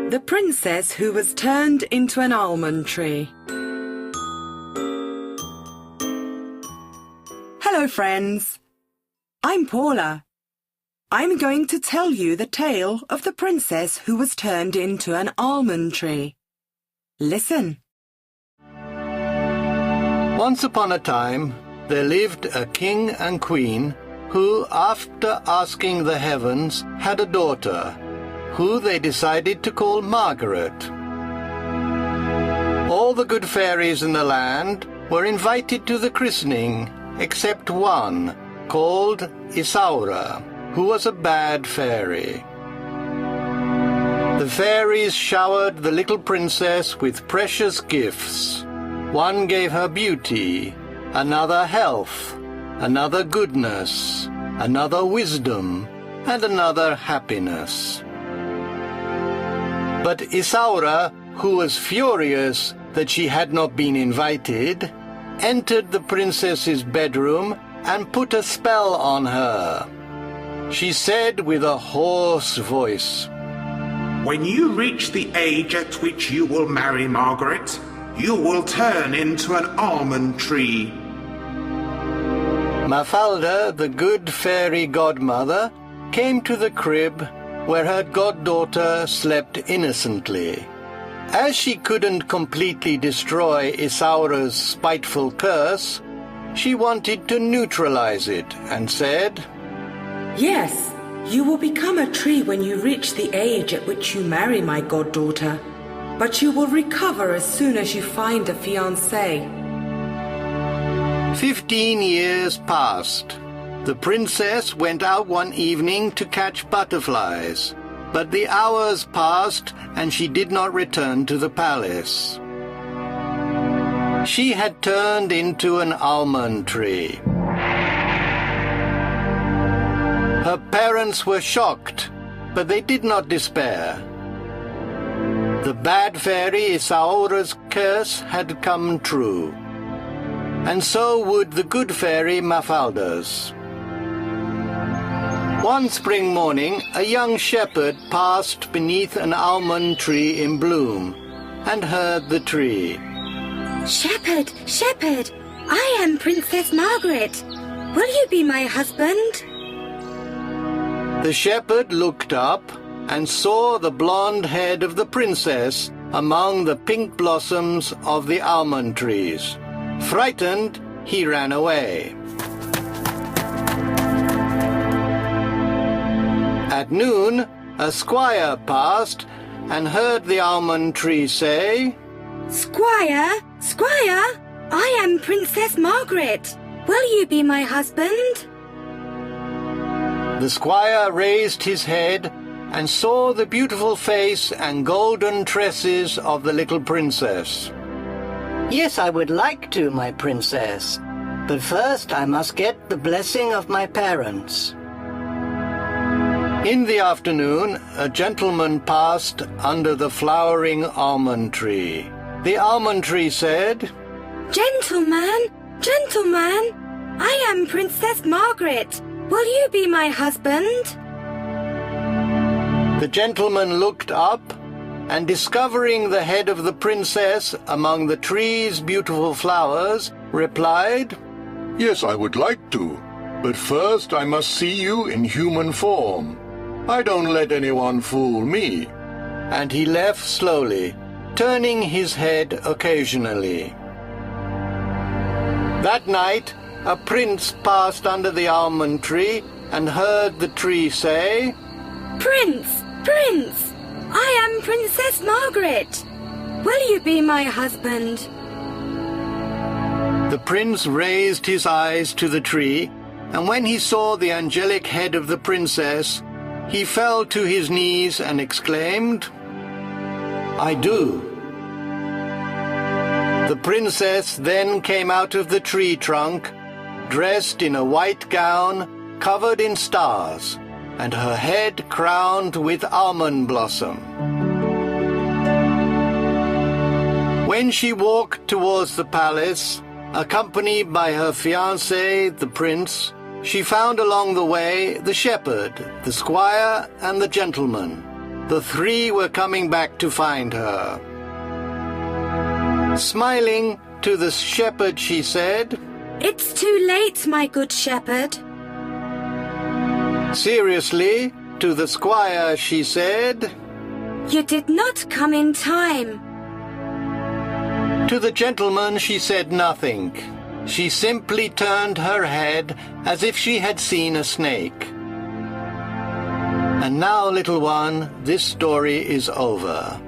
The Princess Who Was Turned into an Almond Tree. Hello, friends. I'm Paula. I'm going to tell you the tale of the princess who was turned into an almond tree. Listen. Once upon a time, there lived a king and queen who, after asking the heavens, had a daughter, who they decided to call Margaret. All the good fairies in the land were invited to the christening, except one, called Isaura, who was a bad fairy. The fairies showered the little princess with precious gifts. One gave her beauty, another health, another goodness, another wisdom, and another happiness. But Isaura, who was furious that she had not been invited, entered the princess's bedroom and put a spell on her. She said with a hoarse voice, "When you reach the age at which you will marry Margaret, you will turn into an almond tree." Mafalda, the good fairy godmother, came to the crib where her goddaughter slept innocently. As she couldn't completely destroy Isaura's spiteful curse, she wanted to neutralize it and said, Yes, you will become a tree when you reach the age at which you marry my goddaughter, but you will recover as soon as you find a fiancé. 15 years passed. The princess went out one evening to catch butterflies, but the hours passed and she did not return to the palace. She had turned into an almond tree. Her parents were shocked, but they did not despair. The bad fairy Isaura's curse had come true, and so would the good fairy Mafalda's. One spring morning, a young shepherd passed beneath an almond tree in bloom and heard the tree. "Shepherd, shepherd, I am Princess Margaret. Will you be my husband?" The shepherd looked up and saw the blonde head of the princess among the pink blossoms of the almond trees. Frightened, he ran away. At noon, a squire passed and heard the almond tree say, "Squire, squire, I am Princess Margaret. Will you be my husband?" The squire raised his head and saw the beautiful face and golden tresses of the little princess. "Yes, I would like to, my princess. But first I must get the blessing of my parents." In the afternoon, a gentleman passed under the flowering almond tree. The almond tree said, "Gentleman, gentleman, I am Princess Margaret. Will you be my husband?" The gentleman looked up and, discovering the head of the princess among the tree's beautiful flowers, replied, "Yes, I would like to, but first I must see you in human form. I don't let anyone fool me." And he left slowly, turning his head occasionally. That night, a prince passed under the almond tree and heard the tree say, "Prince, Prince, I am Princess Margaret. Will you be my husband?" The prince raised his eyes to the tree, and when he saw the angelic head of the princess, he fell to his knees and exclaimed, "I do." The princess then came out of the tree trunk, dressed in a white gown covered in stars, and her head crowned with almond blossom. When she walked towards the palace, accompanied by her fiancé, the prince, she found along the way the shepherd, the squire, and the gentleman. The three were coming back to find her. Smiling to the shepherd, she said, "It's too late, my good shepherd." Seriously, to the squire, she said, "You did not come in time." To the gentleman she said nothing. She simply turned her head as if she had seen a snake. And now, little one, this story is over.